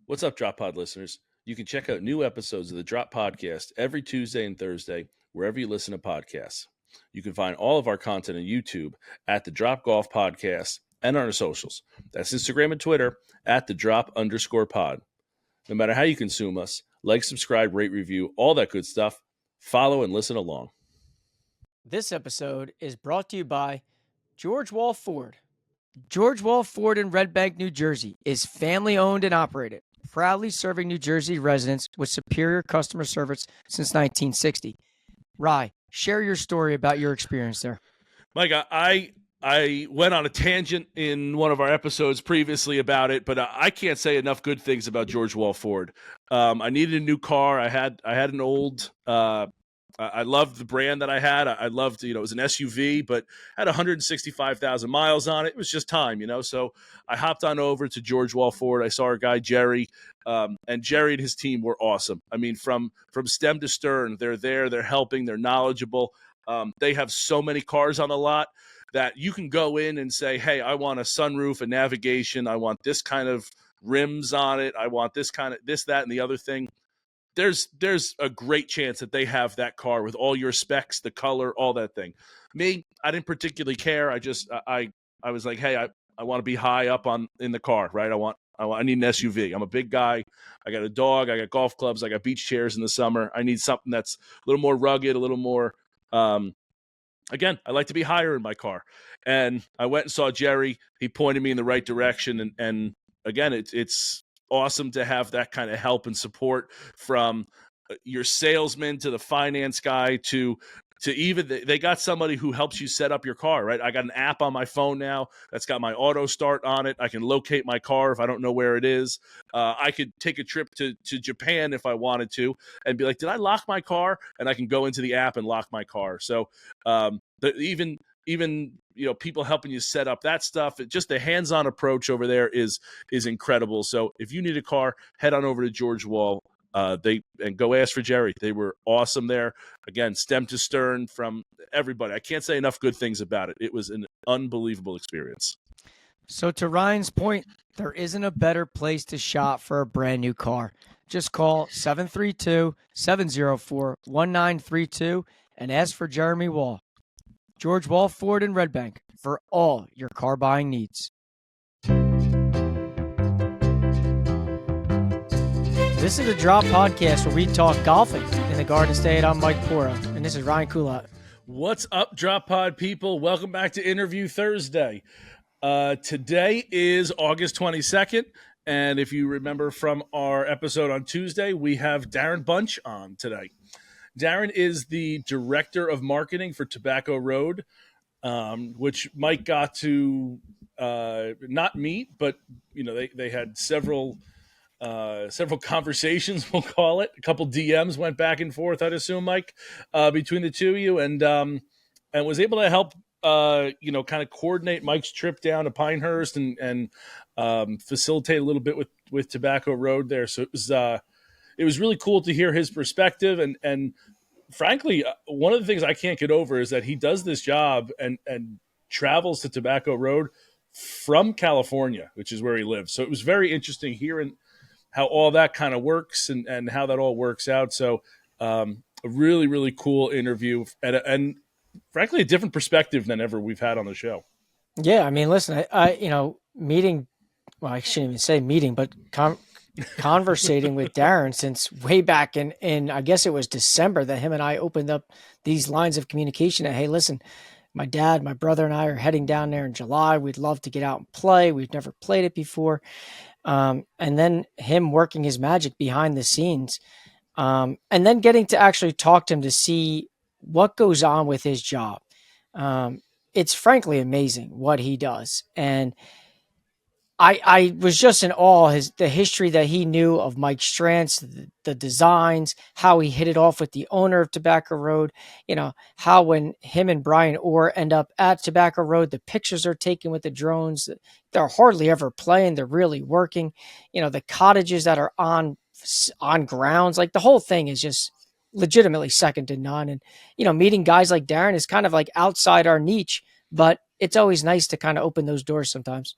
What's up, Drop Pod listeners? You can check out new episodes of the Drop Podcast every Tuesday and Thursday, wherever you listen to podcasts. You can find all of our content on YouTube at the Drop Golf Podcast and on our socials. That's Instagram and Twitter at the Drop_pod. No matter how you consume us, like, subscribe, rate, review, all that good stuff. Follow and listen along. This episode is brought to you by George Wall Ford. George Wall Ford in Red Bank, New Jersey is family owned and operated, proudly serving New Jersey residents with superior customer service since 1960. Rye, share your story about your experience there. Mike, I went on a tangent in one of our episodes previously about it, but I can't say enough good things about George Wall Ford. I needed a new car. I had an old. I loved the brand that I had. I loved, it was an SUV, but had 165,000 miles on it. It was just time, So I hopped on over to George Wall Ford. I saw our guy Jerry, and Jerry and his team were awesome. I mean, from stem to stern, they're there, they're helping, they're knowledgeable. They have so many cars on the lot that you can go in and say, hey, I want a sunroof, a navigation. I want this kind of rims on it. I want this kind of this, that, and the other thing. There's a great chance that they have that car with all your specs, the color, all that thing. Me, I didn't particularly care. I was like, hey, I want to be high up in the car, right? I need an SUV. I'm a big guy. I got a dog. I got golf clubs. I got beach chairs in the summer. I need something that's a little more rugged, a little more. Again, I like to be higher in my car. And I went and saw Jerry. He pointed me in the right direction. And again, it's awesome to have that kind of help and support from your salesman to the finance guy to even they got somebody who helps you set up your car, right? I got an app on my phone now that's got my auto start on it. I can locate my car if I don't know where it is. I could take a trip to Japan if I wanted to and be like, did I lock my car? And I can go into the app and lock my car. So even people helping you set up that stuff, just the hands-on approach over there is incredible. So if you need a car, head on over to George Wall. And go ask for Jerry. They were awesome there. Again, stem to stern from everybody. I can't say enough good things about it. It was an unbelievable experience. So to Ryan's point, there isn't a better place to shop for a brand new car. Just call 732-704-1932 and ask for Jeremy Wall. George Wall Ford in Red Bank for all your car buying needs. This is the Drop Podcast where we talk golfing in the Garden State. I'm Mike Pora, and this is Ryan Kulat. What's up, Drop Pod people? Welcome back to Interview Thursday. Today is August 22nd, and if you remember from our episode on Tuesday, we have Darin Bunch on today. Darin is the director of marketing for Tobacco Road, which Mike got to not meet, but they had several conversations, we'll call it. A couple DMs went back and forth, I'd assume, Mike, between the two of you, and was able to help kind of coordinate Mike's trip down to Pinehurst and facilitate a little bit with Tobacco Road there. So it was really cool to hear his perspective, and frankly, one of the things I can't get over is that he does this job and travels to Tobacco Road from California, which is where he lives. So it was very interesting hearing how all that kind of works and how that all works out. So a really, really cool interview and frankly, a different perspective than ever we've had on the show. Yeah. I mean, listen, I meeting, well, I shouldn't even say meeting, but conversating with Darin since way back in, I guess it was December that him and I opened up these lines of communication that, hey, listen, my dad, my brother and I are heading down there in July. We'd love to get out and play. We've never played it before. And then him working his magic behind the scenes, and then getting to actually talk to him to see what goes on with his job. It's frankly amazing what he does. And I was just in awe the history that he knew of Mike Strantz, the designs, how he hit it off with the owner of Tobacco Road, how when him and Brian Orr end up at Tobacco Road, the pictures are taken with the drones. They're hardly ever playing. They're really working. The cottages that are on grounds, like the whole thing is just legitimately second to none. And, meeting guys like Darin is kind of like outside our niche, but it's always nice to kind of open those doors sometimes.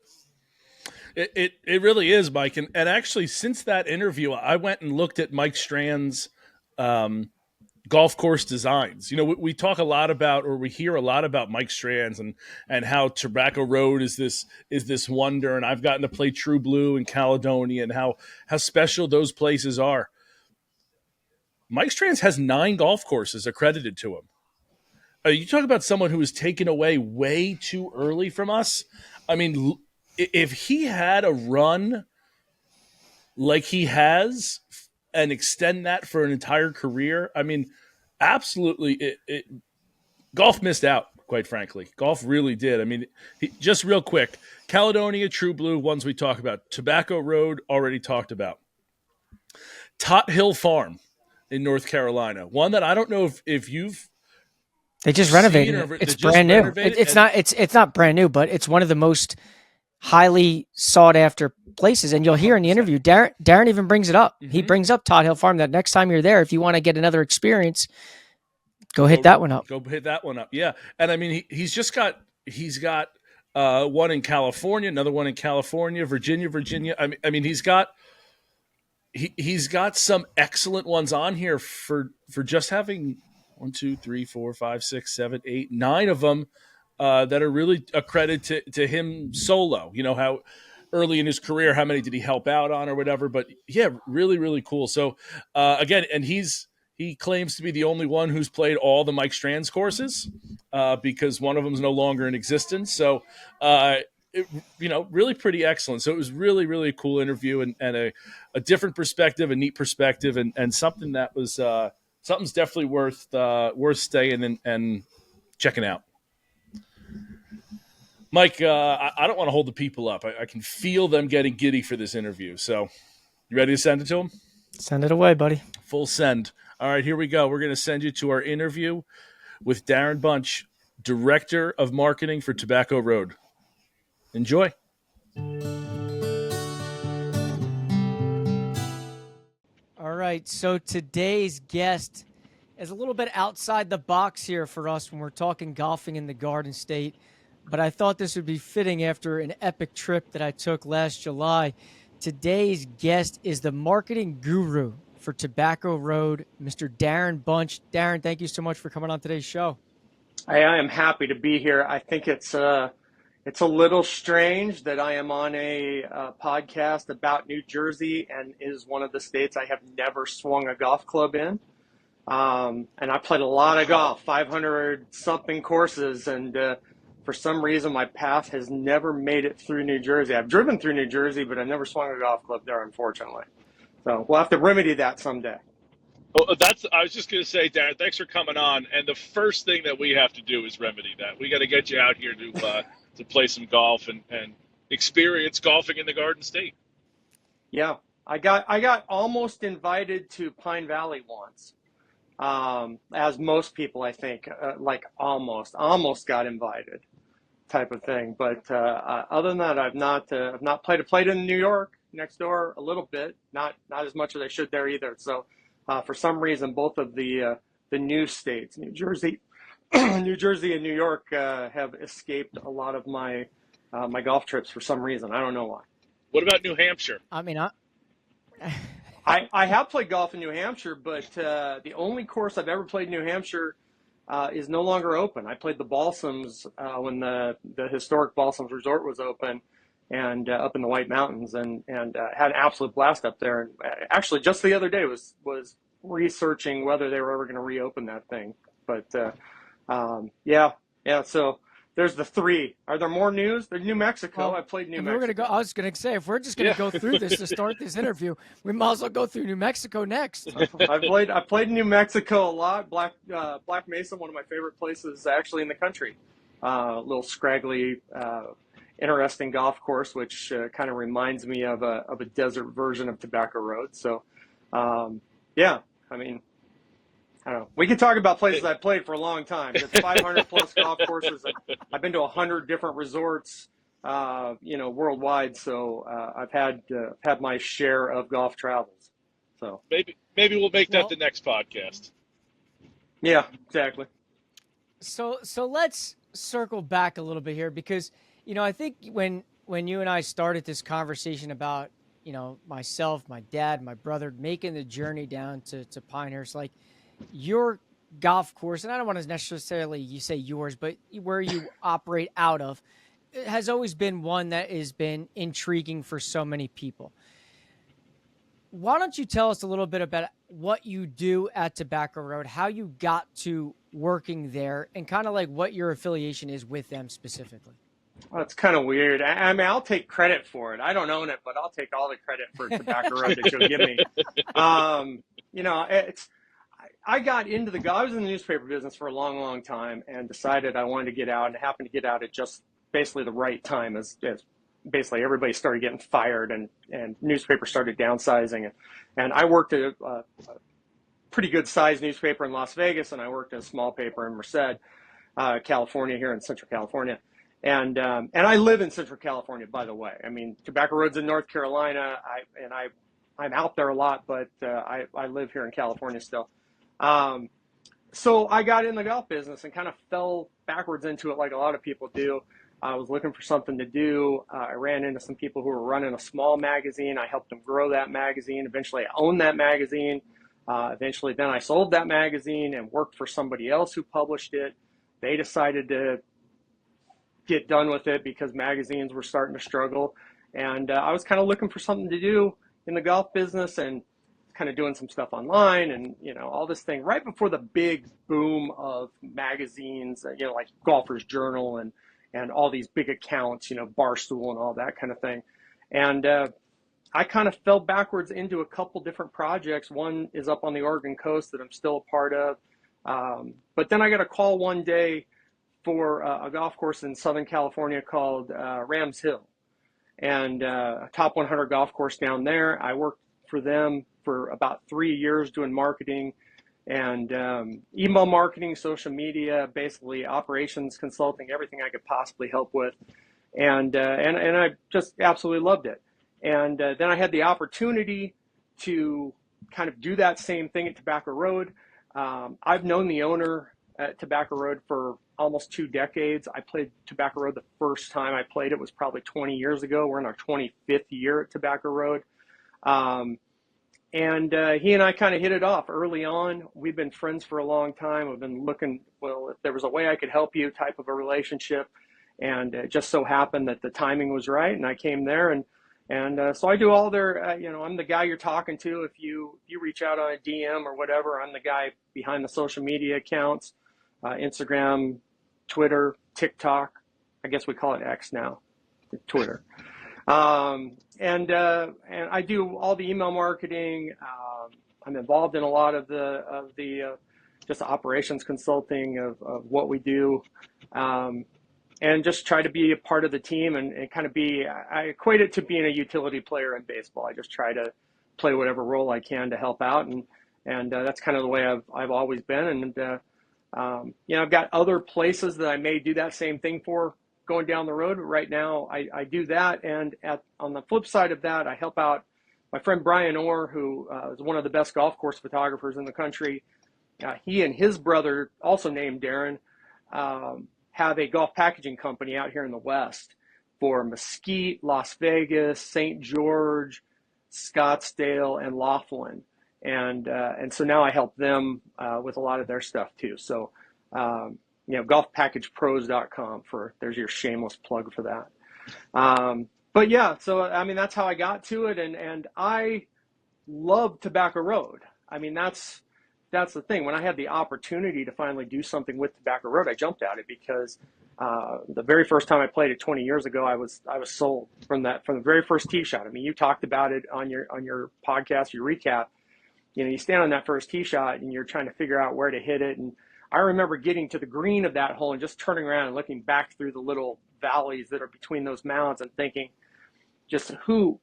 It really is, Mike. And actually, since that interview, I went and looked at Mike Strand's golf course designs. We talk a lot about, or we hear a lot about Mike Strand's and how Tobacco Road is this wonder, and I've gotten to play True Blue and Caledonia, and how special those places are. Mike Strantz has 9 golf courses accredited to him. You talk about someone who was taken away way too early from us. I mean, if he had a run like he has and extend that for an entire career, I mean, absolutely, golf missed out, quite frankly. Golf really did. I mean, just real quick, Caledonia, True Blue, ones we talk about. Tobacco Road, already talked about. Tot Hill Farm in North Carolina, one that I don't know if you've They just renovated it. It's brand new. It's not brand new, but it's one of the most highly sought after places. And you'll hear in the interview, Darin even brings it up. Mm-hmm. He brings up Tot Hill Farm, that next time you're there, if you want to get another experience, go hit that one up. Go hit that one up. Yeah. And I mean, he's got one in California, another one in California, Virginia. I mean, he's got some excellent ones on here for just having 1, 2, 3, 4, 5, 6, 7, 8, 9 of them that are really a credit to him solo. How early in his career, how many did he help out on or whatever? But yeah, really, really cool. So again, and he claims to be the only one who's played all the Mike Strantz courses because one of them is no longer in existence. So really pretty excellent. So it was really, really a cool interview and a different perspective, a neat perspective, and something that was something's definitely worth staying and checking out. Mike, I don't want to hold the people up. I can feel them getting giddy for this interview. So you ready to send it to them? Send it away, buddy. Full send. All right, here we go. We're going to send you to our interview with Darin Bunch, Director of Marketing for Tobacco Road. Enjoy. All right, so today's guest is a little bit outside the box here for us when we're talking golfing in the Garden State, but I thought this would be fitting after an epic trip that I took last July. Today's guest is the marketing guru for Tobacco Road, Mr. Darin Bunch. Darin, thank you so much for coming on today's show. I am happy to be here. I think it's a little strange that I am on a podcast about New Jersey, and is one of the states I have never swung a golf club in. And I played a lot of golf, 500-something courses, and for some reason my path has never made it through New Jersey. I've driven through New Jersey, but I've never swung a golf club there, unfortunately. So we'll have to remedy that someday. Well, I was just going to say, Darin, thanks for coming on. And the first thing that we have to do is remedy that. We got to get you out here to play some golf and experience golfing in the Garden State. Yeah, I got almost invited to Pine Valley once, as most people, I think, like almost got invited, type of thing. But other than that, I've not played. I played in New York next door a little bit, not as much as I should there either. So for some reason, both of the new states, New Jersey, New Jersey and New York, have escaped a lot of my my golf trips for some reason. I don't know why. What about New Hampshire? I mean, I have played golf in New Hampshire, but the only course I've ever played in New Hampshire is no longer open. I played the Balsams when the historic Balsams Resort was open, and up in the White Mountains, and had an absolute blast up there. And actually, just the other day was researching whether they were ever going to reopen that thing. But yeah. So there's the 3. Are there more news? There's New Mexico. I played New Mexico. I was going to say, if we're just going to go through this to start this interview, we might as well go through New Mexico next. I played in New Mexico a lot. Black Mesa, one of my favorite places actually in the country. A little scraggly, interesting golf course, which kind of reminds me of a desert version of Tobacco Road. So, yeah, I mean, I don't know. We could talk about places I played for a long time. It's 500 plus golf courses. I've been to 100 different resorts, worldwide. So I've had my share of golf travels. So maybe we'll make that the next podcast. Yeah, exactly. So let's circle back a little bit here, because I think when when you and I started this conversation about, myself, my dad, my brother making the journey down to Pinehurst, like your golf course, and I don't want to necessarily you say yours, but where you operate out of, it has always been one that has been intriguing for so many people. Why don't you tell us a little bit about what you do at Tobacco Road, how you got to working there, and kind of like what your affiliation is with them specifically? Well, it's kind of weird. I mean, I'll take credit for it. I don't own it, but I'll take all the credit for Tobacco Road that you'll give me. I got into I was in the newspaper business for a long, long time and decided I wanted to get out, and happened to get out at just basically the right time as basically everybody started getting fired and newspapers started downsizing. And I worked at a pretty good sized newspaper in Las Vegas, and I worked at a small paper in Merced, California, here in Central California. And I live in Central California, by the way. I mean, Tobacco Road's in North Carolina. I'm out there a lot, but I live here in California still. So I got in the golf business and kind of fell backwards into it like a lot of people do. I was looking for something to do. I ran into some people who were running a small magazine. I helped them grow that magazine. Eventually, I owned that magazine. Eventually, then I sold that magazine and worked for somebody else who published it. They decided to get done with it because magazines were starting to struggle. And I was kind of looking for something to do in the golf business and kind of doing some stuff online and, all this thing right before the big boom of magazines, like Golfer's Journal and all these big accounts, Barstool and all that kind of thing. And I kind of fell backwards into a couple different projects. One is up on the Oregon coast that I'm still a part of. But then I got a call one day for a golf course in Southern California called Rams Hill, and a top 100 golf course down there. I worked for them for about 3 years doing marketing and email marketing, social media, basically operations consulting, everything I could possibly help with. And I just absolutely loved it. And then I had the opportunity to kind of do that same thing at Tobacco Road. I've known the owner at Tobacco Road for almost 2 decades. I played Tobacco Road the first time I played it was probably 20 years ago. We're in our 25th year at Tobacco Road. And he and I kind of hit it off early on. We've been friends for a long time. We've been looking, well, if there was a way I could help you type of a relationship. And it just so happened that the timing was right. And I came there and so I do all their, I'm the guy you're talking to. If you reach out on a DM or whatever, I'm the guy behind the social media accounts, Instagram, Twitter, TikTok. I guess we call it X now, Twitter. And I do all the email marketing. I'm involved in a lot of the just operations consulting of what we do. And just try to be a part of the team and kind of I equate it to being a utility player in baseball. I just try to play whatever role I can to help out. And that's kind of the way I've always been. And, I've got other places that I may do that same thing for going down the road. Right now, I do that. And on the flip side of that, I help out my friend Brian Orr, who is one of the best golf course photographers in the country. He and his brother, also named Darin, have a golf packaging company out here in the West for Mesquite, Las Vegas, St. George, Scottsdale, and Laughlin. And so now I help them with a lot of their stuff too. So, golfpackagepros.com there's your shameless plug for that. But yeah, so, I mean, that's how I got to it. And I love Tobacco Road. I mean, that's the thing. When I had the opportunity to finally do something with Tobacco Road, I jumped at it because the very first time I played it 20 years ago, I was sold from the very first tee shot. I mean, you talked about it on your podcast, your recap. You stand on that first tee shot and you're trying to figure out where to hit it. And I remember getting to the green of that hole and just turning around and looking back through the little valleys that are between those mounds and thinking, just who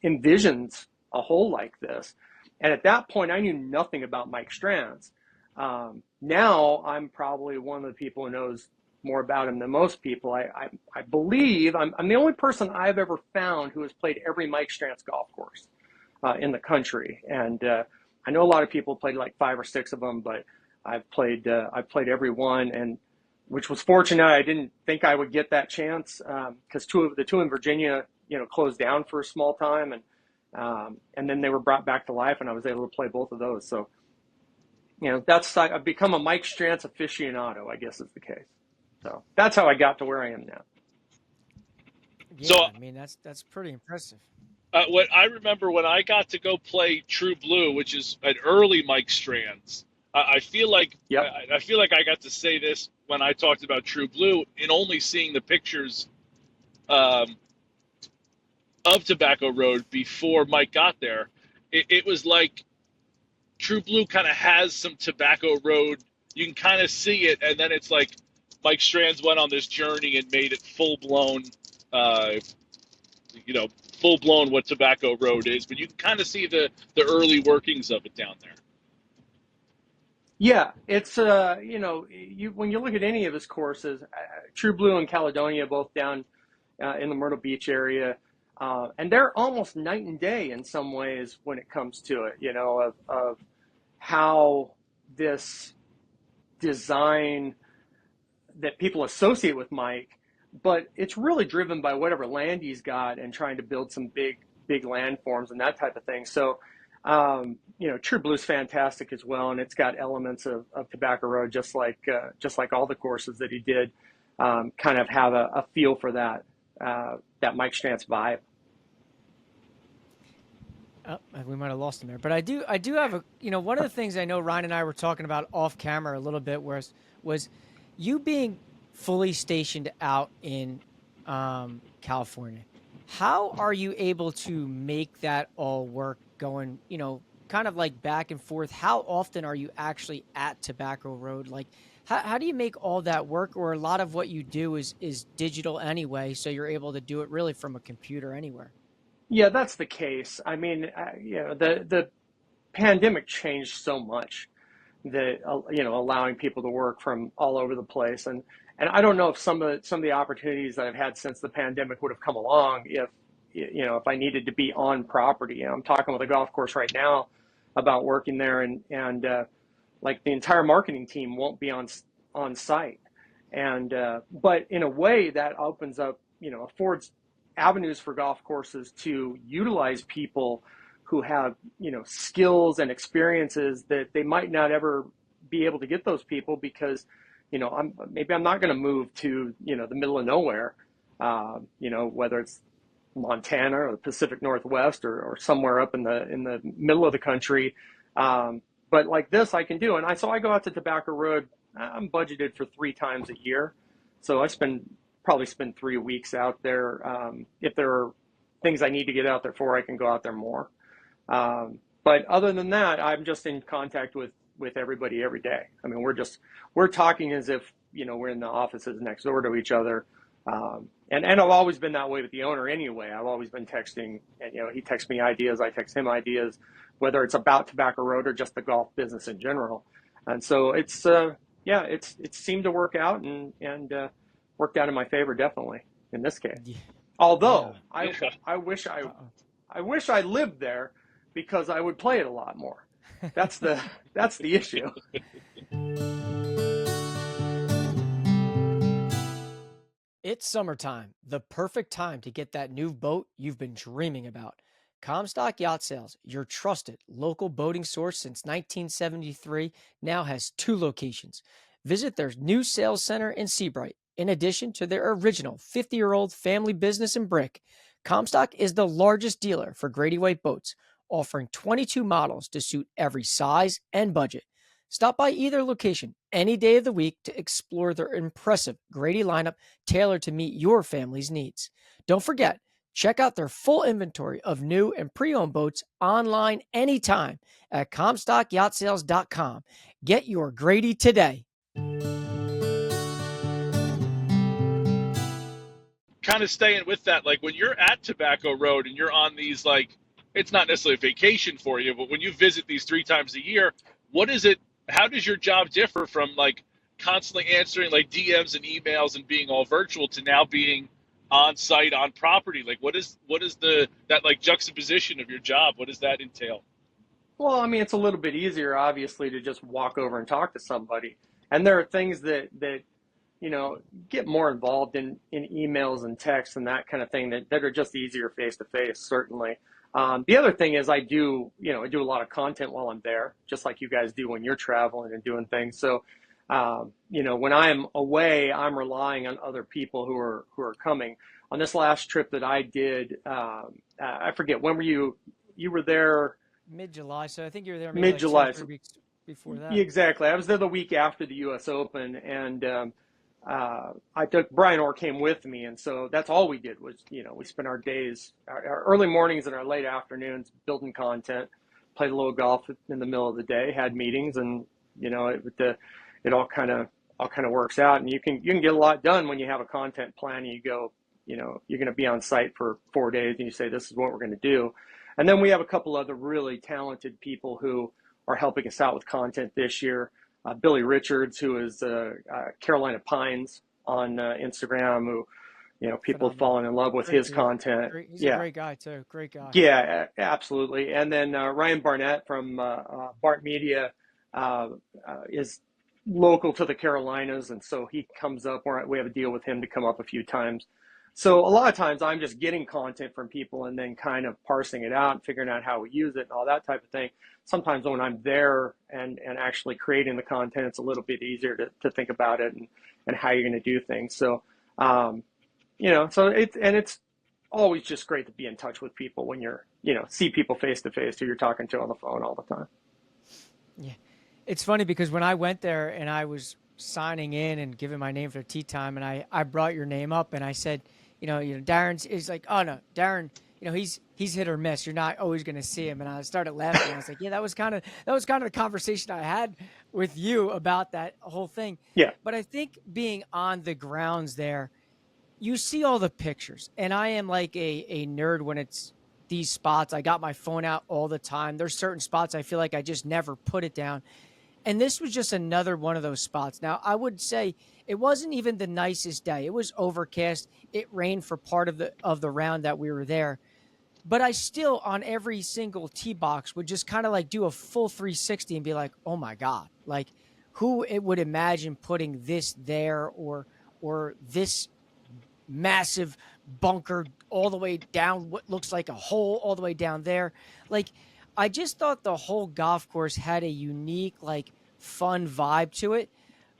envisions a hole like this? And at that point, I knew nothing about Mike Strantz. Now I'm probably one of the people who knows more about him than most people. I believe I'm the only person I've ever found who has played every Mike Strantz golf course in the country. And I know a lot of people played like 5 or 6 of them, but I've played every one. And which was fortunate. I didn't think I would get that chance because the two in Virginia, closed down for a small time, and then they were brought back to life, and I was able to play both of those. So, I've become a Mike Strantz aficionado, I guess is the case. So that's how I got to where I am now. Yeah, So, I mean that's pretty impressive. what I remember when I got to go play True Blue, which is an early Mike Strantz, I feel like Yep. I feel like I got to say this when I talked about True Blue, in only seeing the pictures um, of Tobacco Road before Mike got there. It was like True Blue kind of has some Tobacco Road. You can kind of see it, and then it's like Mike Strantz went on this journey and made it full blown. Full blown what Tobacco Road is, but you can kind of see the early workings of it down there. Yeah, it's when you look at any of his courses, True Blue and Caledonia, both down in the Myrtle Beach area, and they're almost night and day in some ways when it comes to it. Of how this design that people associate with Mike, but it's really driven by whatever land he's got and trying to build some big landforms and that type of thing. So, True Blue's fantastic as well, and it's got elements of Tobacco Road, just like all the courses that he did, kind of have a feel for that Mike Strantz vibe. Oh, we might have lost him there, but I do have one of the things I know Ryan and I were talking about off camera a little bit was you being fully stationed out in California. How are you able to make that all work going, kind of like back and forth? How often are you actually at Tobacco Road? Like, how do you make all that work? Or a lot of what you do is digital anyway, so you're able to do it really from a computer anywhere? Yeah, that's the case. I mean, the pandemic changed so much that allowing people to work from all over the place, and I don't know if some of the opportunities that I've had since the pandemic would have come along if I needed to be on property. I'm talking with a golf course right now about working there, and like the entire marketing team won't be on site, and but in a way that opens up, affords avenues for golf courses to utilize people who have skills and experiences that they might not ever be able to get those people because I'm not going to move to the middle of nowhere, whether it's Montana or the Pacific Northwest or somewhere up in the middle of the country, but like this I can do. And so I go out to Tobacco Road. I'm budgeted for 3 times a year, so I probably spend 3 weeks out there. If there are things I need to get out there for, I can go out there more. But other than that, I'm just in contact with everybody every day. I mean, we're talking as if, we're in the offices next door to each other. And I've always been that way with the owner anyway. I've always been texting, and, he texts me ideas. I text him ideas, whether it's about Tobacco Road or just the golf business in general. And so it's seemed to work out and worked out in my favor, definitely in this case. Yeah. Although Yeah. I wish I lived there, because I would play it a lot more. That's the issue. It's summertime, the perfect time to get that new boat you've been dreaming about. Comstock Yacht Sales, your trusted local boating source since 1973, now has 2 locations. Visit their new sales center in Seabright. In addition to their original 50-year-old family business in Brick, Comstock is the largest dealer for Grady White boats, offering 22 models to suit every size and budget. Stop by either location any day of the week to explore their impressive Grady lineup tailored to meet your family's needs. Don't forget, check out their full inventory of new and pre-owned boats online anytime at ComstockYachtSales.com. Get your Grady today. Kind of staying with that, like when you're at Tobacco Road and you're on these, like, it's not necessarily a vacation for you, but when you visit these 3 times a year, what is it? How does your job differ from like constantly answering like DMs and emails and being all virtual to now being on site, on property? Like what is that like juxtaposition of your job? What does that entail? Well, I mean, it's a little bit easier, obviously, to just walk over and talk to somebody. And there are things that get more involved in emails and texts and that kind of thing that are just easier face to face, certainly. The other thing is I do a lot of content while I'm there, just like you guys do when you're traveling and doing things. So, when I'm away, I'm relying on other people who are coming. On this last trip that I did, I forget, when were you were there? Mid-July, so I think you were there maybe like Mid-July. 2 or 3 weeks before that. Exactly. I was there the week after the U.S. Open, and I took Brian Orr came with me, and so that's all we did was we spent our days, our early mornings and our late afternoons building content, played a little golf in the middle of the day, had meetings, and it all kind of works out, and you can get a lot done when you have a content plan. And you go, you're going to be on site for 4 days, and you say this is what we're going to do, and then we have a couple other really talented people who are helping us out with content this year. Billy Richards, who is Carolina Pines on Instagram, who people have fallen in love with his content. He's a great guy too. Great guy. Yeah, absolutely. And then Ryan Barnett from Bart Media is local to the Carolinas, and so he comes up. We have a deal with him to come up a few times. So a lot of times I'm just getting content from people and then kind of parsing it out and figuring out how we use it and all that type of thing. Sometimes when I'm there and actually creating the content, it's a little bit easier to think about it and how you're going to do things. So, so it's always just great to be in touch with people when you're, see people face to face who you're talking to on the phone all the time. Yeah. It's funny because when I went there and I was signing in and giving my name for tea time, and I brought your name up and I said, Darin's is like, oh no, Darin, he's hit or miss. You're not always going to see him. And I started laughing. I was like, yeah, that was kind of the conversation I had with you about that whole thing. Yeah. But I think being on the grounds there, you see all the pictures, and I am like a nerd when it's these spots. I got my phone out all the time. There's certain spots I feel like I just never put it down. And this was just another one of those spots. Now, I would say it wasn't even the nicest day. It was overcast. It rained for part of the round that we were there. But I still, on every single tee box, would just kind of like do a full 360 and be like, oh my God, like who it would imagine putting this there or this massive bunker all the way down what looks like a hole all the way down there. Like, I just thought the whole golf course had a unique, like, fun vibe to it.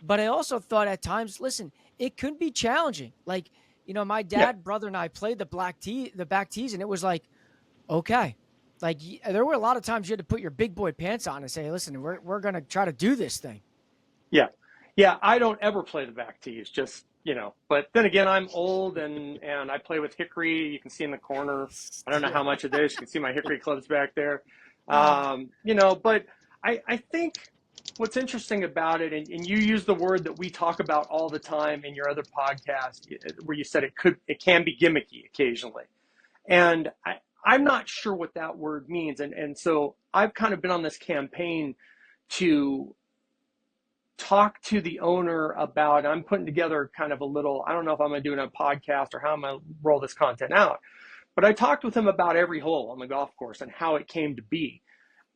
But I also thought at times, listen, it could be challenging. Like, my dad, brother, and I played the back tees, and it was like, okay. Like, there were a lot of times you had to put your big boy pants on and say, listen, we're going to try to do this thing. Yeah. Yeah, I don't ever play the back tees, just, but then again, I'm old and I play with hickory. You can see in the corner. I don't know how much it is. You can see my hickory clubs back there. But I think what's interesting about it, and you use the word that we talk about all the time in your other podcast, where you said it can be gimmicky occasionally. And I'm not sure what that word means. And so I've kind of been on this campaign to talk to the owner about, I'm putting together kind of a little, I don't know if I'm going to do it on a podcast or how I'm going to roll this content out, but I talked with him about every hole on the golf course and how it came to be.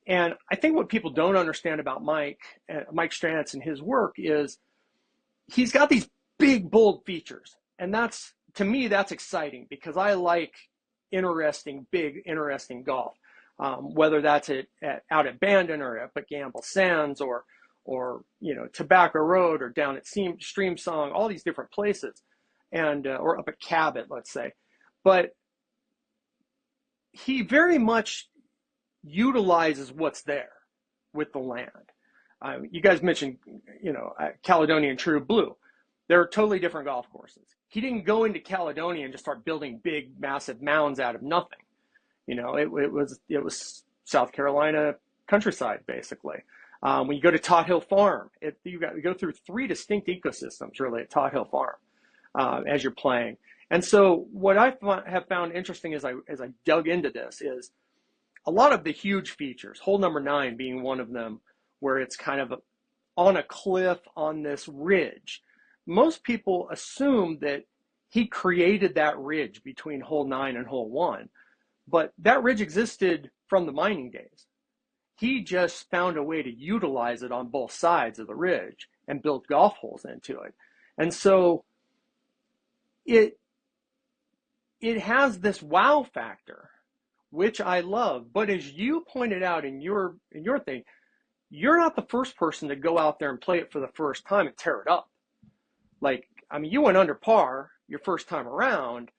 And I think what people don't understand about Mike Strantz and his work is he's got these big, bold features. And to me, that's exciting because I like big, interesting golf, whether that's out at Bandon or up at Gamble Sands or Tobacco Road or down at Stream Song, all these different places, and or up at Cabot, let's say. But he very much utilizes what's there with the land. You guys mentioned, Caledonia and True Blue. They're totally different golf courses. He didn't go into Caledonia and just start building big, massive mounds out of nothing. It was South Carolina countryside, basically. When you go to Tot Hill Farm, you go through 3 distinct ecosystems really at Tot Hill Farm as you're playing. And so what I have found interesting as I dug into this is a lot of the huge features, hole number 9 being one of them, where it's kind of on a cliff on this ridge. Most people assume that he created that ridge between hole 9 and hole 1, but that ridge existed from the mining days. He just found a way to utilize it on both sides of the ridge and built golf holes into it. And so it has this wow factor, which I love. But as you pointed out in your thing, you're not the first person to go out there and play it for the first time and tear it up. Like, I mean, you went under par your first time around.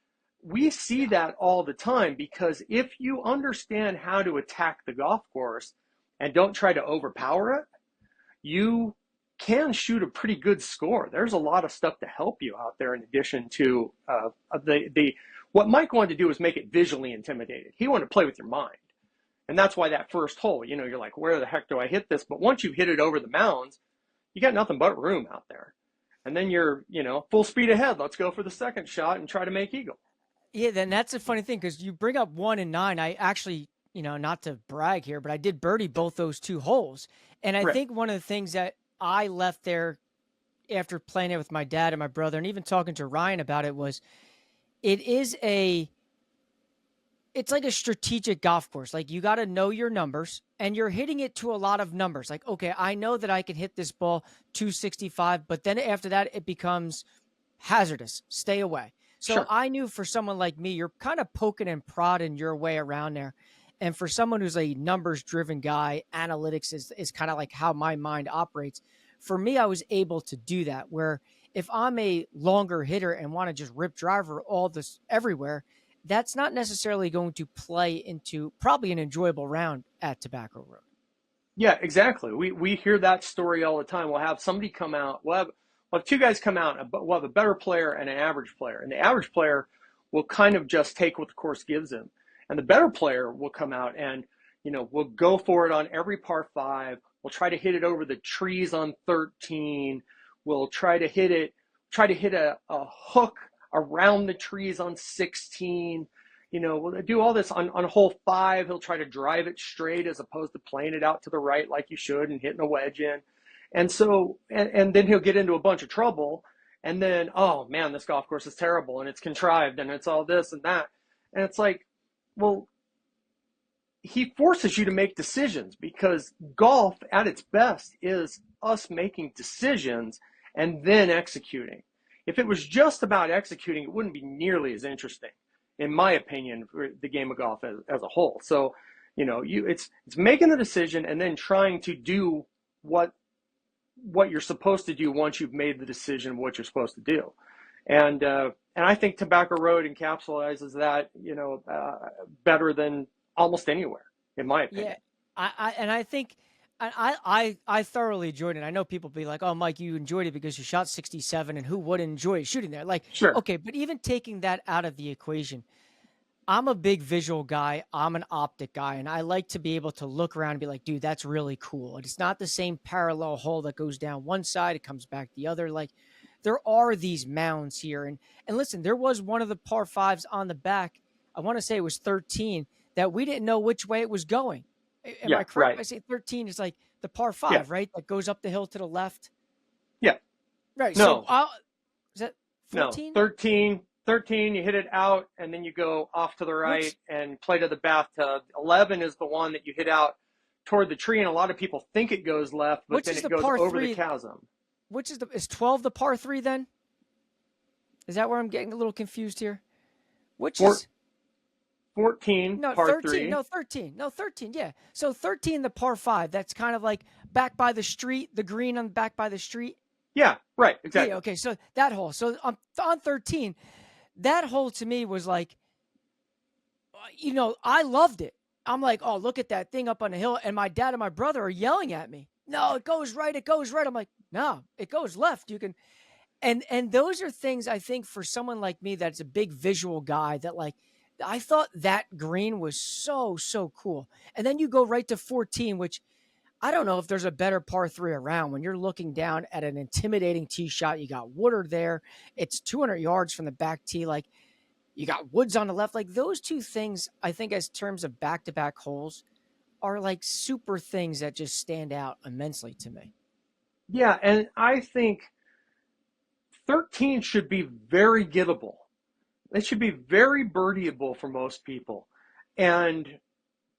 We see that all the time, because if you understand how to attack the golf course and don't try to overpower it, you can shoot a pretty good score. There's a lot of stuff to help you out there in addition to what Mike wanted to do was make it visually intimidating. He wanted to play with your mind. And that's why that first hole, you know, you're like, where the heck do I hit this? But once you hit it over the mounds, you got nothing but room out there. And then you're, you know, full speed ahead. Let's go for the second shot and try to make eagle. Yeah, then that's a funny thing, because you bring up 1 and 9. I actually, you know, not to brag here, but I did birdie both those 2 holes. And I think one of the things that I left there after playing it with my dad and my brother, and even talking to Ryan about it, was it's like a strategic golf course. Like, you got to know your numbers, and you're hitting it to a lot of numbers. Like, okay, I know that I can hit this ball 265, but then after that, it becomes hazardous. Stay away. So Sure. I knew for someone like me, you're kind of poking and prodding your way around there. And for someone who's a numbers driven guy, analytics is kind of like how my mind operates. For me, I was able to do that, where if I'm a longer hitter and want to just rip driver all this everywhere, that's not necessarily going to play into probably an enjoyable round at Tobacco Road. Yeah, exactly. We hear that story all the time. We'll have somebody come out. We'll have 2 guys come out. We'll have a better player and an average player. And the average player will kind of just take what the course gives him. And the better player will come out and, you know, we'll go for it on every par 5. We'll try to hit it over the trees on 13. We'll try to hit a hook around the trees on 16. You know, we'll do all this on hole 5. He'll try to drive it straight as opposed to playing it out to the right like you should and hitting a wedge in. And so, and then he'll get into a bunch of trouble. And then, oh man, this golf course is terrible and it's contrived and it's all this and that. And it's like, well, he forces you to make decisions, because golf at its best is us making decisions and then executing. If it was just about executing, it wouldn't be nearly as interesting, in my opinion, for the game of golf as a whole. So, you know, it's making the decision and then trying to do what you're supposed to do once you've made the decision of what you're supposed to do. And I think Tobacco Road encapsulates that, you know, better than almost anywhere, in my opinion. Yeah, I think I thoroughly enjoyed it. I know people be like, "Oh, Mike, you enjoyed it because you shot 67, and who wouldn't enjoy shooting there?" Like, Sure. Okay, but even taking that out of the equation, I'm a big visual guy. I'm an optic guy, and I like to be able to look around and be like, "Dude, that's really cool." And it's not the same parallel hole that goes down one side, it comes back the other. Like, there are these mounds here, and listen, there was one of the par 5s on the back. I want to say it was 13 that we didn't know which way it was going. Am I correct? Right. I say 13 is like the par 5, Yeah. right? That goes up the hill to the left. Yeah. Right. No. So is that 14? No, 13, you hit it out, and then you go off to the right and play to the bathtub. 11 is the one that you hit out toward the tree, and a lot of people think it goes left, but then it goes over the chasm. Which is 12 the par 3 then? Is that where I'm getting a little confused here? Which is 14, no, par 13. 3. No, 13. No, 13. Yeah. So 13, the par 5. That's kind of like back by the street, the green on back by the street. Yeah, right. Exactly. Yeah, okay. So that hole. So on 13, that hole to me was like, you know, I loved it. I'm like, oh, look at that thing up on the hill. And my dad and my brother are yelling at me. No, it goes right. It goes right. I'm like, no, it goes left. You can. And those are things I think for someone like me that's a big visual guy, that like, I thought that green was so cool. And then you go right to 14, which I don't know if there's a better par 3 around. When you're looking down at an intimidating tee shot, you got Woodard there. It's 200 yards from the back tee. Like, you got Woods on the left. Like, those two things, I think, as terms of back-to-back holes, are like super things that just stand out immensely to me. Yeah, and I think 13 should be very gettable. It should be very birdieable for most people. And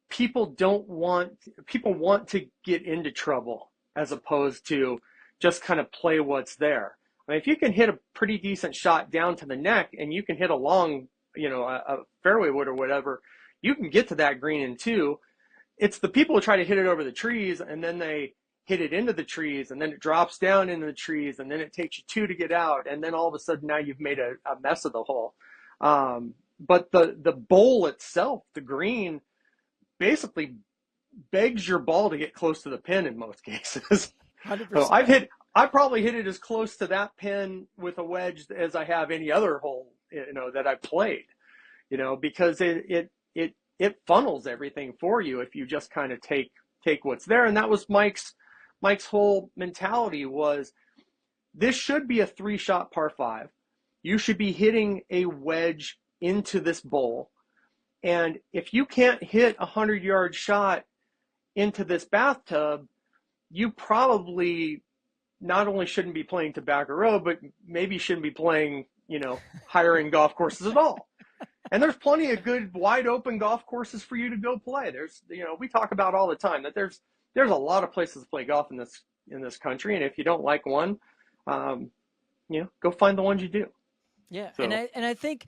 people want to get into trouble as opposed to just kind of play what's there. I mean, if you can hit a pretty decent shot down to the neck and you can hit a long, a fairway wood or whatever, you can get to that green in two. It's the people who try to hit it over the trees and then they hit it into the trees and then it drops down into the trees and then it takes you two to get out. And then all of a sudden now you've made a mess of the hole. But the bowl itself, the green, basically begs your ball to get close to the pin in most cases. 100%. So I probably hit it as close to that pin with a wedge as I have any other hole, that I played, because it funnels everything for you if you just kind of take what's there. And that was Mike's whole mentality was, this should be a 3-shot par 5. You should be hitting a wedge into this bowl. And if you can't hit a 100-yard shot into this bathtub, you probably not only shouldn't be playing Tobacco Road, but maybe shouldn't be playing, higher end golf courses at all. And there's plenty of good wide open golf courses for you to go play. There's, we talk about all the time that there's a lot of places to play golf in this country. And if you don't like one, go find the ones you do. Yeah. So. And I think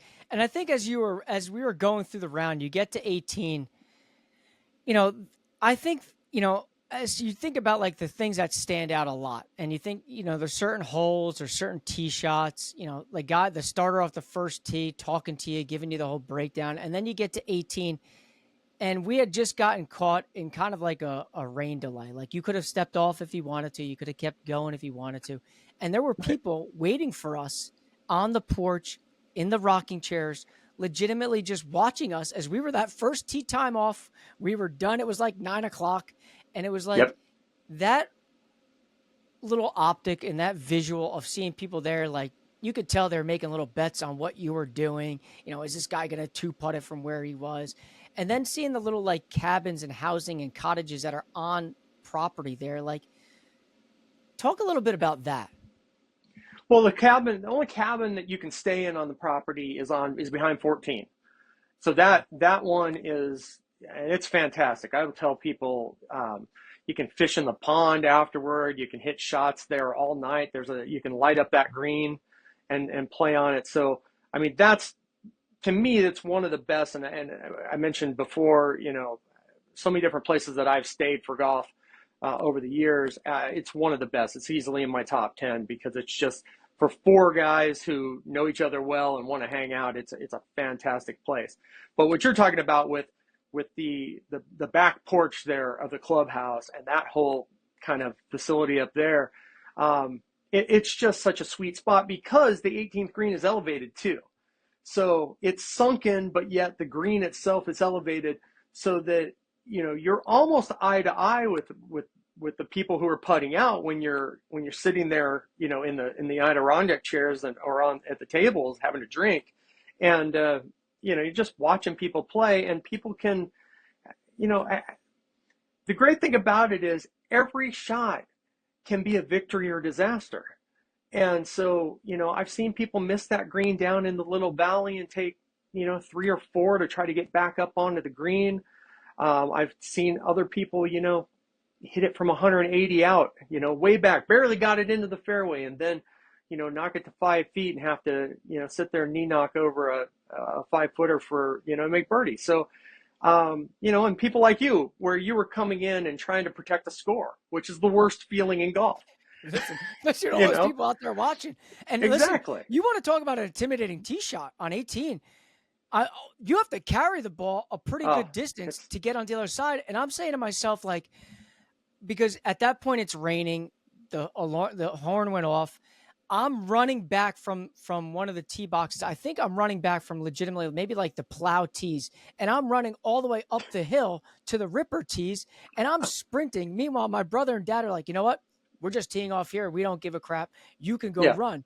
as we were going through the round, you get to 18, I think, as you think about like the things that stand out a lot, and you think, there's certain holes or certain tee shots, like the starter off the first tee, talking to you, giving you the whole breakdown. And then you get to 18 and we had just gotten caught in kind of like a rain delay. Like you could have stepped off if you wanted to, you could have kept going if you wanted to. And there were people waiting for us on the porch, in the rocking chairs, legitimately just watching us as we were that first tee time off. We were done. It was like 9:00. And it was like that little optic and that visual of seeing people there, like you could tell they're making little bets on what you were doing. Is this guy going to 2-putt it from where he was? And then seeing the little like cabins and housing and cottages that are on property there. Like, talk a little bit about that. Well, the only cabin that you can stay in on the property is behind 14. So that one is, and it's fantastic. I would tell people you can fish in the pond afterward. You can hit shots there all night. You can light up that green and play on it. So, I mean, to me, that's one of the best. And I mentioned before, so many different places that I've stayed for golf over the years. It's one of the best. It's easily in my top 10 because it's just for 4 guys who know each other well and want to hang out. It's a fantastic place. But what you're talking about with the back porch there of the clubhouse and that whole kind of facility up there, it's just such a sweet spot because the 18th green is elevated too. So it's sunken, but yet the green itself is elevated so that, you're almost eye to eye with the people who are putting out when you're sitting there, in the Adirondack chairs or at the tables having a drink. And, you're just watching people play and people can, the great thing about it is every shot can be a victory or disaster. And so, I've seen people miss that green down in the little valley and take, 3 or 4 to try to get back up onto the green. I've seen other people, hit it from 180 out, way back, barely got it into the fairway and then, knock it to 5 feet and have to, sit there and knee knock over a 5-footer for, make birdie. So, and people like you, where you were coming in and trying to protect the score, which is the worst feeling in golf. Listen, all those people out there watching. And exactly. Listen, you want to talk about an intimidating tee shot on 18. You have to carry the ball a pretty good distance to get on the other side. And I'm saying to myself, like, because at that point it's raining, the horn went off. I'm running back from one of the tee boxes. I think I'm running back from legitimately maybe like the plow tees. And I'm running all the way up the hill to the ripper tees. And I'm sprinting. Meanwhile, my brother and dad are like, you know what? We're just teeing off here. We don't give a crap. You can go run.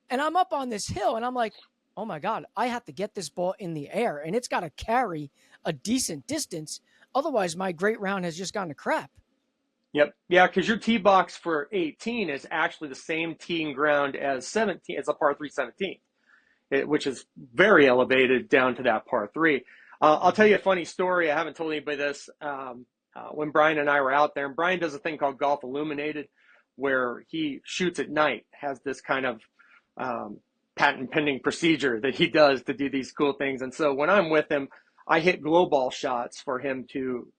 And I'm up on this hill and I'm like, oh my God, I have to get this ball in the air and it's got to carry a decent distance. Otherwise, my great round has just gone to crap. Yep. Yeah, because your tee box for 18 is actually the same teeing ground as 17. It's a par 3 17, which is very elevated down to that par 3. I'll tell you a funny story. I haven't told anybody this. When Brian and I were out there, and Brian does a thing called Golf Illuminated, where he shoots at night, has this kind of patent pending procedure that he does to do these cool things. And so when I'm with him, I hit glow ball shots for him to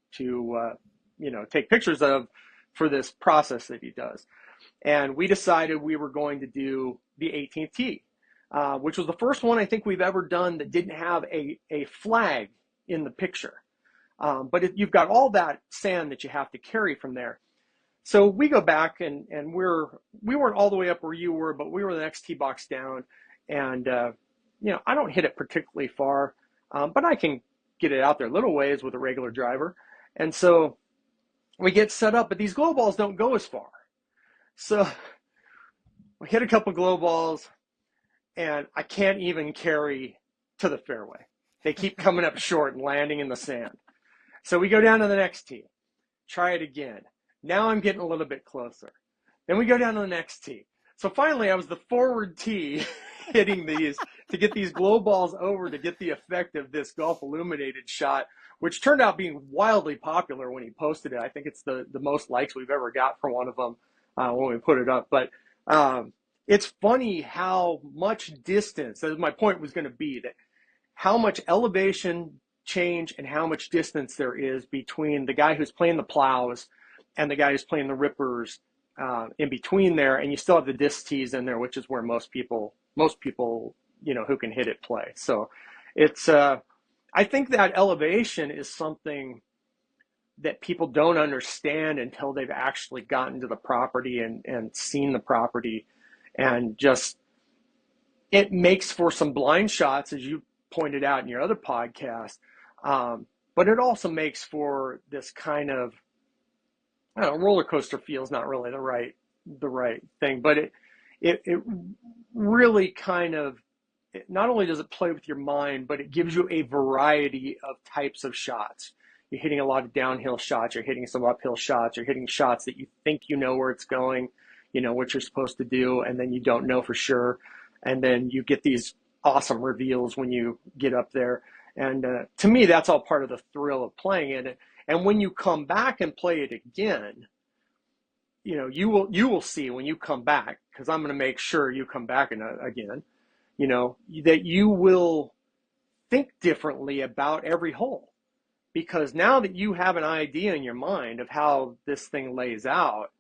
take pictures of for this process that he does. And we decided we were going to do the 18th tee, which was the first one I think we've ever done that didn't have a flag in the picture. But you've got all that sand that you have to carry from there. So we go back and we weren't all the way up where you were, but we were the next tee box down. And, I don't hit it particularly far, but I can get it out there a little ways with a regular driver. And so we get set up, but these glow balls don't go as far. So we hit a couple glow balls and I can't even carry to the fairway. They keep coming up short and landing in the sand. So we go down to the next tee, try it again. Now I'm getting a little bit closer. Then we go down to the next tee. So finally I was the forward tee hitting these to get these glow balls over to get the effect of this golf illuminated shot, which turned out being wildly popular when he posted it. I think it's the most likes we've ever got for one of them when we put it up. But it's funny how much distance, as my point was going to be, that how much elevation change and how much distance there is between the guy who's playing the plows and the guy who's playing the rippers in between there, and you still have the disc tees in there, which is where most people who can hit it play. So it's I think that elevation is something that people don't understand until they've actually gotten to the property and seen the property, and just it makes for some blind shots, as you pointed out in your other podcast, but it also makes for this kind of, I don't know, roller coaster feel is not really the right thing, but it really kind of, not only does it play with your mind, but it gives you a variety of types of shots. You're hitting a lot of downhill shots, you're hitting some uphill shots, you're hitting shots that you think you know where it's going, you know what you're supposed to do, and then you don't know for sure. And then you get these awesome reveals when you get up there. And to me, that's all part of the thrill of playing it. And when you come back and play it again, you will see when you come back, because I'm going to make sure you come back again, that you will think differently about every hole. Because now that you have an idea in your mind of how this thing lays out,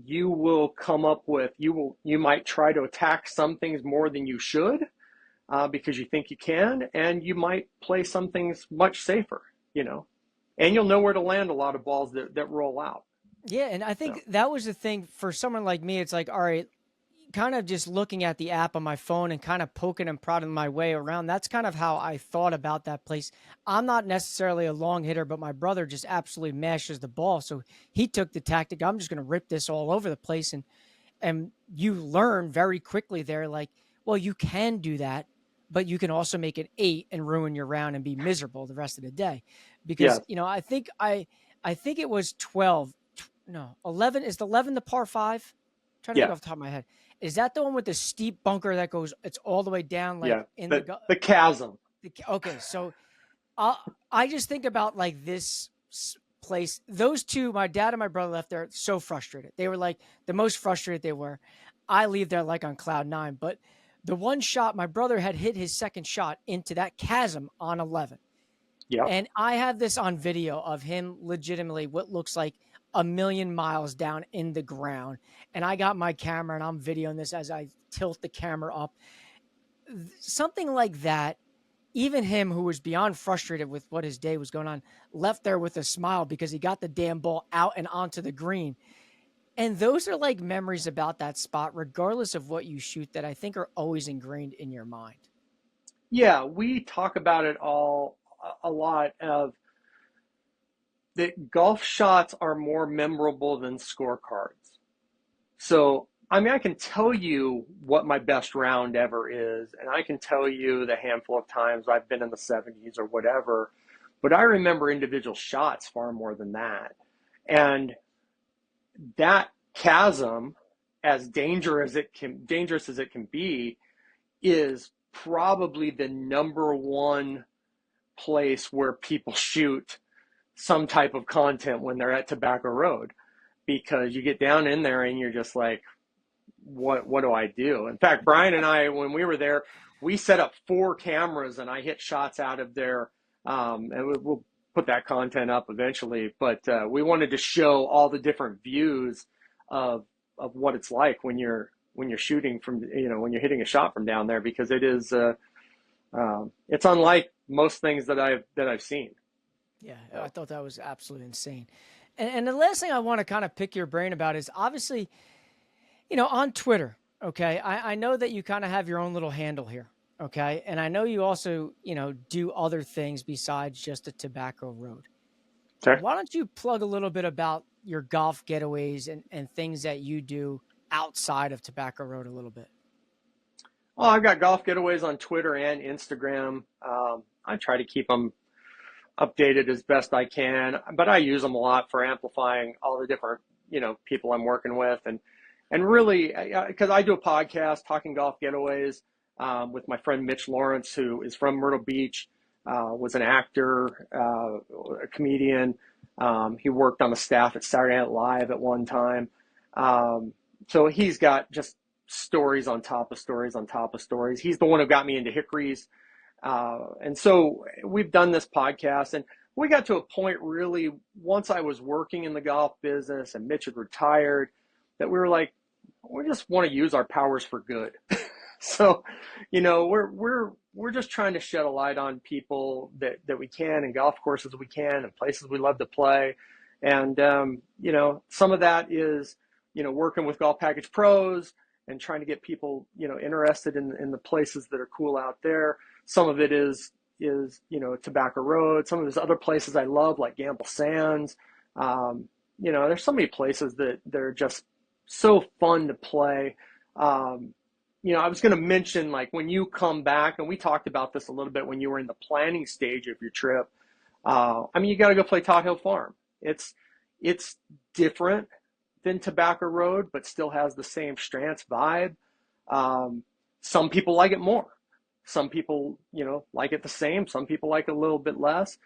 you will come up with, you might try to attack some things more than you should, because you think you can, and you might play some things much safer, and you'll know where to land a lot of balls that roll out. Yeah, and I think that was the thing for someone like me. It's like, all right, kind of just looking at the app on my phone and kind of poking and prodding my way around. That's kind of how I thought about that place. I'm not necessarily a long hitter, but my brother just absolutely mashes the ball. So he took the tactic, I'm just going to rip this all over the place. And you learn very quickly there, like, well, you can do that, but you can also make it 8 and ruin your round and be miserable the rest of the day. Because, I think it was 12. No, 11. Is the 11 the par 5? I'm trying to think off the top of my head. Is that the one with the steep bunker that goes, it's all the way down, like in the chasm? Okay, so I just think about like this place. Those two, my dad and my brother left there so frustrated. They were like the most frustrated they were. I leave there like on cloud 9. But the one shot, my brother had hit his second shot into that chasm on 11. Yeah. And I have this on video of him legitimately what looks like 1,000,000 miles down in the ground. And I got my camera and I'm videoing this as I tilt the camera up. Something like that, even him, who was beyond frustrated with what his day was going on, left there with a smile because he got the damn ball out and onto the green. And those are like memories about that spot, regardless of what you shoot, that I think are always ingrained in your mind. Yeah, we talk about it a lot of that golf shots are more memorable than scorecards. So, I mean, I can tell you what my best round ever is, and I can tell you the handful of times I've been in the 70s or whatever, but I remember individual shots far more than that. And that chasm, as dangerous as it can be, is probably the number one place where people shoot some type of content when they're at Tobacco Road, because you get down in there and you're just like, what do I do? In fact, Brian and I, when we were there, we set up 4 cameras and I hit shots out of there. And we'll put that content up eventually, but we wanted to show all the different views of what it's like when you're shooting from, when you're hitting a shot from down there, because it is it's unlike most things that I've seen. Yeah, I thought that was absolutely insane. And the last thing I want to kind of pick your brain about is obviously, on Twitter, okay, I know that you kind of have your own little handle here, okay? And I know you also, do other things besides just a Tobacco Road. Sure. Why don't you plug a little bit about your golf getaways and things that you do outside of Tobacco Road a little bit? Well, I've got golf getaways on Twitter and Instagram. I try to keep them updated as best I can, but I use them a lot for amplifying all the different, people I'm working with. And really, because I do a podcast, Talking Golf Getaways, with my friend Mitch Lawrence, who is from Myrtle Beach, was an actor, a comedian. He worked on the staff at Saturday Night Live at one time. So he's got just stories on top of stories on top of stories. He's the one who got me into hickories. And so we've done this podcast, and we got to a point really once I was working in the golf business and Mitch had retired, that we were like, we just want to use our powers for good. So, we're just trying to shed a light on people that we can, and golf courses we can, and places we love to play. And, some of that is, working with Golf Package Pros and trying to get people, interested in the places that are cool out there. Some of it is Tobacco Road. Some of there's other places I love, like Gamble Sands. There's so many places that are just so fun to play. I was going to mention, like, when you come back, and we talked about this a little bit when you were in the planning stage of your trip. You got to go play Tot Hill Farm. It's different than Tobacco Road, but still has the same Strantz vibe. Some people like it more. Some people, like it the same. Some people like it a little bit less.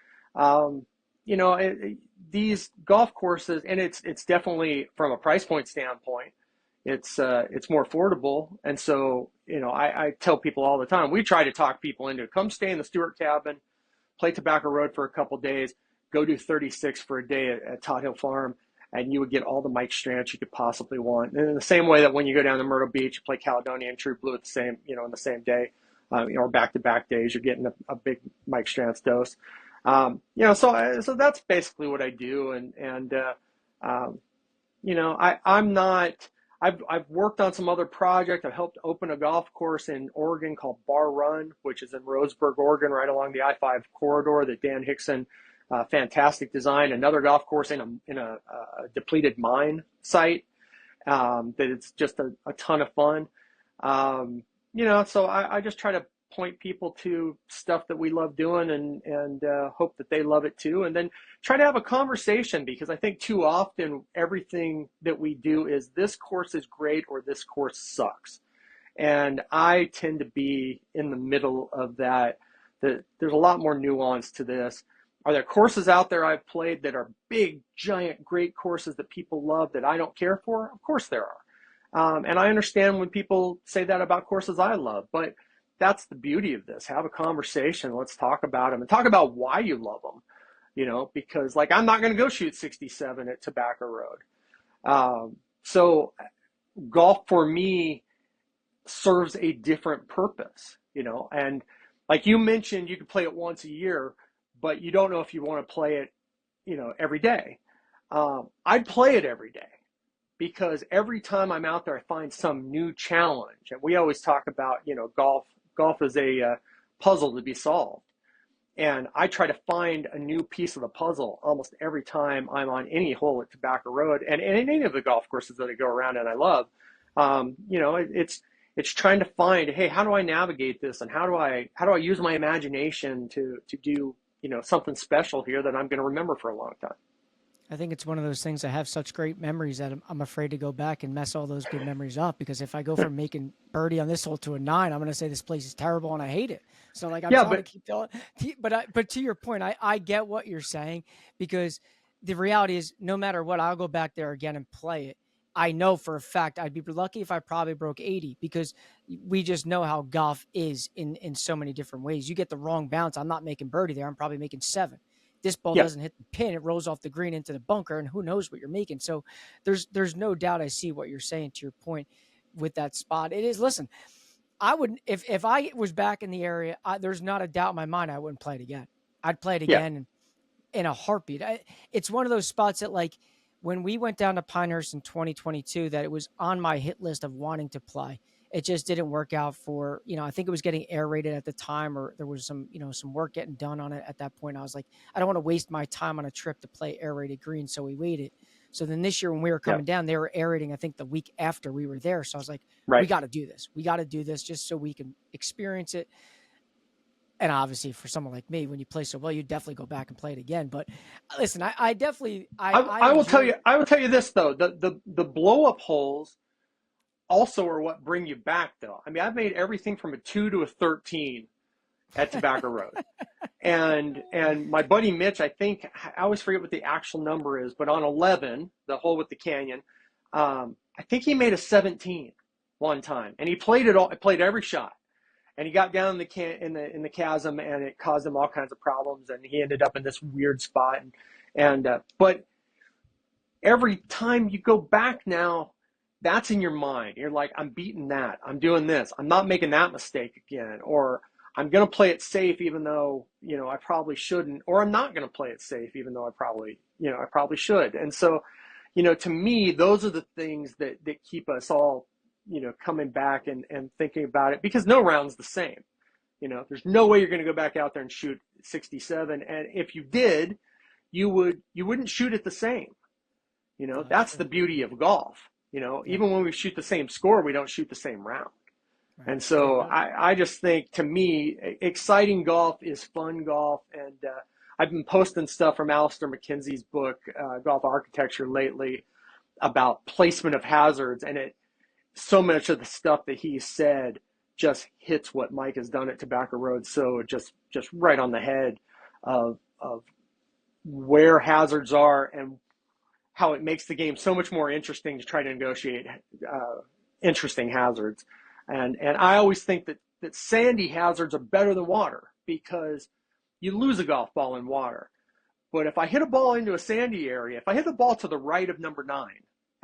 These golf courses, and it's definitely, from a price point standpoint, it's more affordable. And so, I tell people all the time, we try to talk people into it. Come stay in the Stewart cabin, play Tobacco Road for a couple days, go do 36 for a day at Tot Hill Farm, and you would get all the Mike Strantz you could possibly want. And in the same way that when you go down to Myrtle Beach, you play Caledonia and True Blue at the same, in the same day, or back-to-back days, you're getting a big Mike Strantz dose. So that's basically what I do. I've worked on some other projects. I've helped open a golf course in Oregon called Bar Run, which is in Roseburg, Oregon, right along the I-5 corridor that Dan Hickson, fantastic design. Another golf course in a depleted mine site that it's just a ton of fun. So I just try to point people to stuff that we love doing and hope that they love it too. And then try to have a conversation, because I think too often everything that we do is this course is great or this course sucks. And I tend to be in the middle of that. There's a lot more nuance to this. Are there courses out there I've played that are big, giant, great courses that people love that I don't care for? Of course there are. And I understand when people say that about courses I love, but that's the beauty of this. Have a conversation. Let's talk about them and talk about why you love them, because, like, I'm not going to go shoot 67 at Tobacco Road. So golf for me serves a different purpose, and like you mentioned, you can play it once a year, but you don't know if you want to play it, every day. I'd play it every day, because every time I'm out there, I find some new challenge. And we always talk about, golf is a puzzle to be solved. And I try to find a new piece of the puzzle almost every time I'm on any hole at Tobacco Road and any of the golf courses that I go around and I love. It's trying to find, hey, how do I navigate this? And how do I use my imagination to do, something special here that I'm going to remember for a long time. I think it's one of those things. I have such great memories that I'm afraid to go back and mess all those good memories up, because if I go from making birdie on this hole to a 9, I'm going to say this place is terrible and I hate it. So, like, I'm trying to keep going. But to your point, I get what you're saying, because the reality is, no matter what, I'll go back there again and play it. I know for a fact I'd be lucky if I probably broke 80, because we just know how golf is in so many different ways. You get the wrong bounce, I'm not making birdie there. I'm probably making 7. This ball Yep. doesn't hit the pin. It rolls off the green into the bunker, and who knows what you're making. So there's no doubt I see what you're saying to your point with that spot. It is, listen, I wouldn't, if I was back in the area, there's not a doubt in my mind I wouldn't play it again. I'd play it Yeah. again in a heartbeat. It's one of those spots that, like, when we went down to Pinehurst in 2022, that it was on my hit list of wanting to play. It just didn't work out for, I think it was getting aerated at the time, or there was some work getting done on it at that point. I was like, I don't want to waste my time on a trip to play aerated green. So we waited. So then this year when we were coming down, they were aerating, I think the week after we were there. So I was like, we got to do this. We got to do this just so we can experience it. And obviously for someone like me, when you play so well, you definitely go back and play it again. But listen, I definitely, I will tell you this though, the blow up holes also are what bring you back though. I mean, I've made everything from a 2 to a 13 at Tobacco Road. And my buddy Mitch, I always forget what the actual number is, but on 11, the hole with the canyon, I think he made a 17 one time, and he played every shot. And he got down in the chasm, and it caused him all kinds of problems, and he ended up in this weird spot. But every time you go back now, that's in your mind. You're like, I'm beating that. I'm doing this. I'm not making that mistake again. Or I'm going to play it safe even though, I probably shouldn't. Or I'm not going to play it safe even though I probably should. And so, to me, those are the things that keep us all, coming back and thinking about it, because no round's the same. There's no way you're going to go back out there and shoot 67. And if you did, you wouldn't shoot it the same. That's the beauty of golf. Even when we shoot the same score, we don't shoot the same round. Right. And so I just think, to me, exciting golf is fun golf. And I've been posting stuff from Alistair McKenzie's book, Golf Architecture, lately about placement of hazards. And so much of the stuff that he said just hits what Mike has done at Tobacco Road. So just right on the head of where hazards are and how it makes the game so much more interesting to try to negotiate interesting hazards. And I always think that sandy hazards are better than water, because you lose a golf ball in water. But if I hit a ball into a sandy area, if I hit the ball to the right of number 9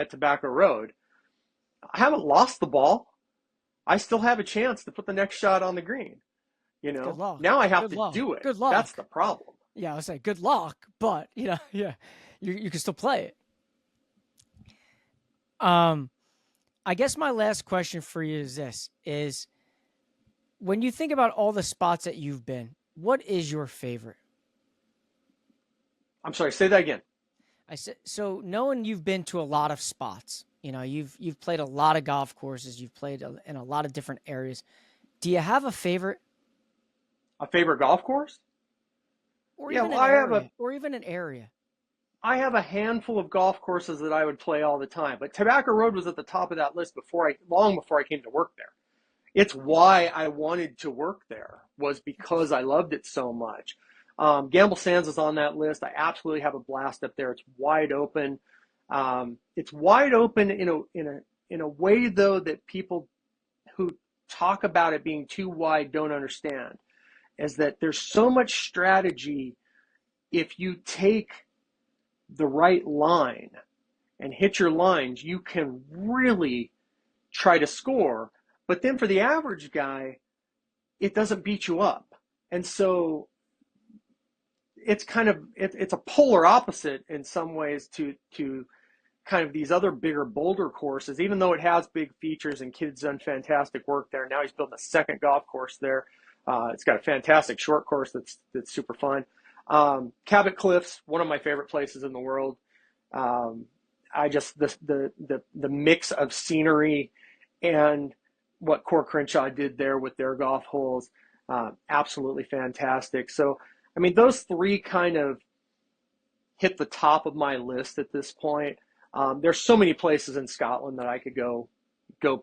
at Tobacco Road, I haven't lost the ball. I still have a chance to put the next shot on the green. Good luck. Now I have Good to luck. do it. Good luck. That's the problem. Yeah, I was saying good luck, but you can still play it. I guess my last question for you is this: is when you think about all the spots that you've been, what is your favorite? I'm sorry, say that again. I said, so knowing you've been to a lot of spots, you've played a lot of golf courses, you've played in a lot of different areas. Do you have a favorite? A favorite golf course? Or even an area. I have a handful of golf courses that I would play all the time, but Tobacco Road was at the top of that list long before I came to work there. It's why I wanted to work there, was because I loved it so much. Gamble Sands is on that list. I absolutely have a blast up there. It's wide open. It's wide open in a way though that people who talk about it being too wide don't understand, is that there's so much strategy if you take the right line and hit your lines, you can really try to score. But then for the average guy, it doesn't beat you up. And so it's it's a polar opposite in some ways to kind of these other bigger Boulder courses, even though it has big features and Kid's done fantastic work there. Now he's building a second golf course there. It's got a fantastic short course that's super fun. Cabot Cliffs, one of my favorite places in the world. The mix of scenery and what Core Crenshaw did there with their golf holes, absolutely fantastic. So, I mean, those three kind of hit the top of my list at this point. There's so many places in Scotland that I could go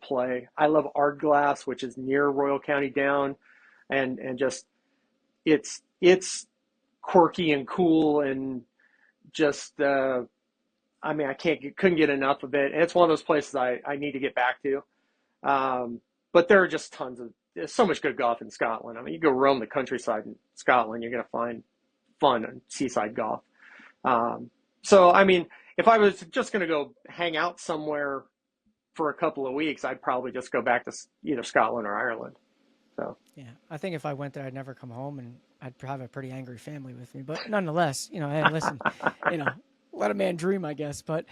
play. I love Ardglass, which is near Royal County Down, and just it's quirky and cool and just I mean, couldn't get enough of it. And it's one of those places I need to get back to. But there are just there's so much good golf in Scotland. I mean, you go roam the countryside in Scotland, you're going to find fun and seaside golf. So, I mean, if I was just going to go hang out somewhere for a couple of weeks, I'd probably just go back to either Scotland or Ireland. So, yeah, I think if I went there, I'd never come home, and I'd have a pretty angry family with me. But nonetheless, hey, listen, let a man dream, I guess. But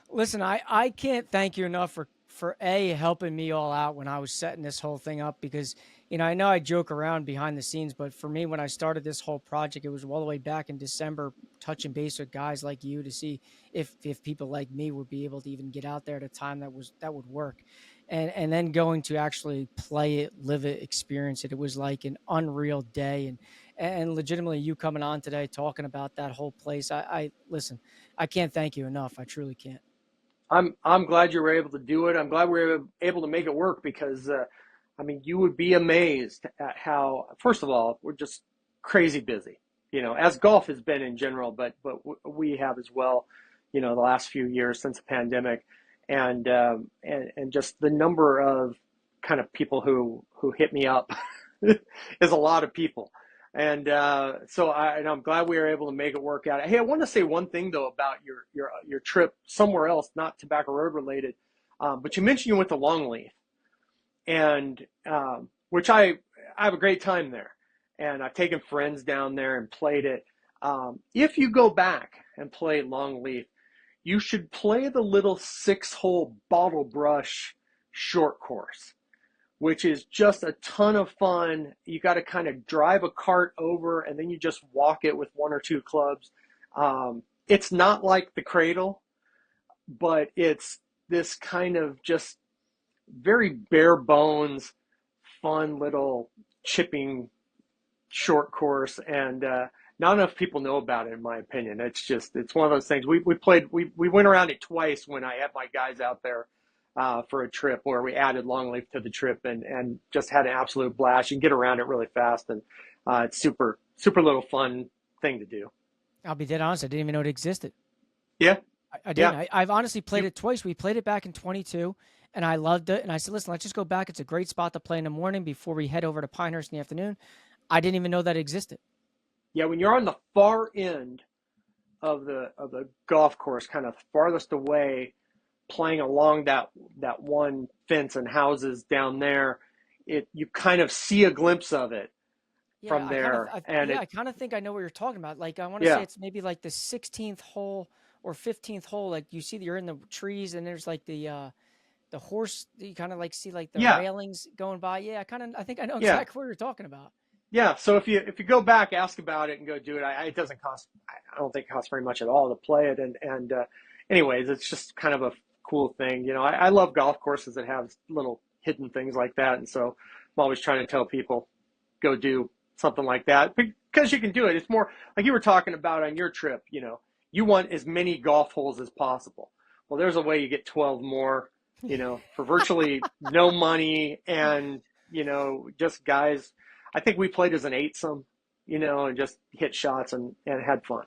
listen, I can't thank you enough for helping me all out when I was setting this whole thing up, because I know I joke around behind the scenes, but for me, when I started this whole project, it was all the way back in December, touching base with guys like you to see if people like me would be able to even get out there at a time that would work. And then going to actually play it, live it, experience it. It was like an unreal day. And legitimately you coming on today, talking about that whole place. I listen, I can't thank you enough. I truly can't. I'm glad you were able to do it. I'm glad we were able to make it work, because, I mean, you would be amazed at how, first of all, we're just crazy busy, as golf has been in general, but we have as well, the last few years since the pandemic, and just the number of kind of people who hit me up is a lot of people. And so I'm glad we were able to make it work out. Hey, I want to say one thing though about your trip somewhere else, not Tobacco Road related, but you mentioned you went to Longleaf, and which I have a great time there, and I've taken friends down there and played it. If you go back and play Longleaf, you should play the little 6-hole bottle brush short course, which is just a ton of fun. You got to kind of drive a cart over, and then you just walk it with 1 or 2 clubs. It's not like the Cradle, but it's this kind of just very bare bones, fun little chipping short course. And not enough people know about it, in my opinion. It's one of those things. We went around it twice when I had my guys out there for a trip, where we added Longleaf to the trip, and just had an absolute blast. You can get around it really fast, and it's super little fun thing to do. I'll be dead honest, I didn't even know it existed. Yeah. I didn't. Yeah. I've honestly played it twice. We played it back in 22, and I loved it. And I said, listen, let's just go back. It's a great spot to play in the morning before we head over to Pinehurst in the afternoon. I didn't even know that existed. Yeah, when you're on the far end of the golf course, kind of farthest away, playing along that one fence and houses down there, you kind of see a glimpse of it from there. I kind of think I know what you're talking about. Like, I want to say it's maybe like the 16th hole or 15th hole. Like, you see that you're in the trees, and there's like the horse. You kind of like see like the railings going by. Yeah, I think I know exactly what you're talking about. Yeah, so if you go back, ask about it, and go do it. It doesn't cost. I don't think it costs very much at all to play it. And anyways, it's just kind of a cool thing. I love golf courses that have little hidden things like that, and so I'm always trying to tell people, go do something like that, because you can do it. It's more like you were talking about on your trip. You want as many golf holes as possible. Well, there's a way you get 12 more. For virtually no money, and just guys. I think we played as an 8-some, and just hit shots and had fun.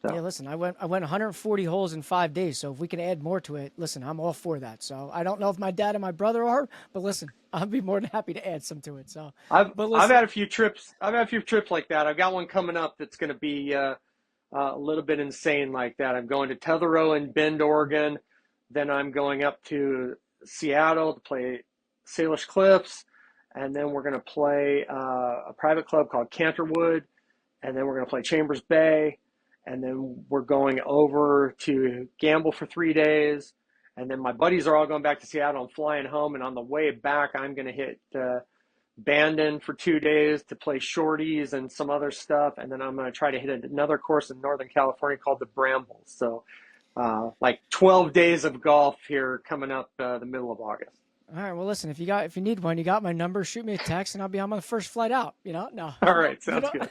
So. Yeah, listen, I went 140 holes in 5 days. So if we can add more to it, listen, I'm all for that. So I don't know if my dad and my brother are, but listen, I'll be more than happy to add some to it. So I've had a few trips. I've had a few trips like that. I've got one coming up that's going to be a little bit insane like that. I'm going to Tetherow in Bend, Oregon. Then I'm going up to Seattle to play Salish Cliffs. And then we're going to play a private club called Canterwood. And then we're going to play Chambers Bay. And then we're going over to Gamble for 3 days. And then my buddies are all going back to Seattle. I'm flying home. And on the way back, I'm going to hit Bandon for 2 days to play shorties and some other stuff. And then I'm going to try to hit another course in Northern California called the Brambles. So like 12 days of golf here coming up the middle of August. All right. Well, listen, if you need one, you got my number, shoot me a text, and I'll be on my first flight out, No. All right. Sounds good.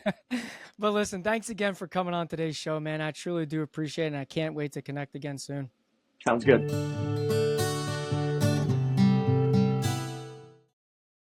But listen, thanks again for coming on today's show, man. I truly do appreciate it, and I can't wait to connect again soon. Sounds good.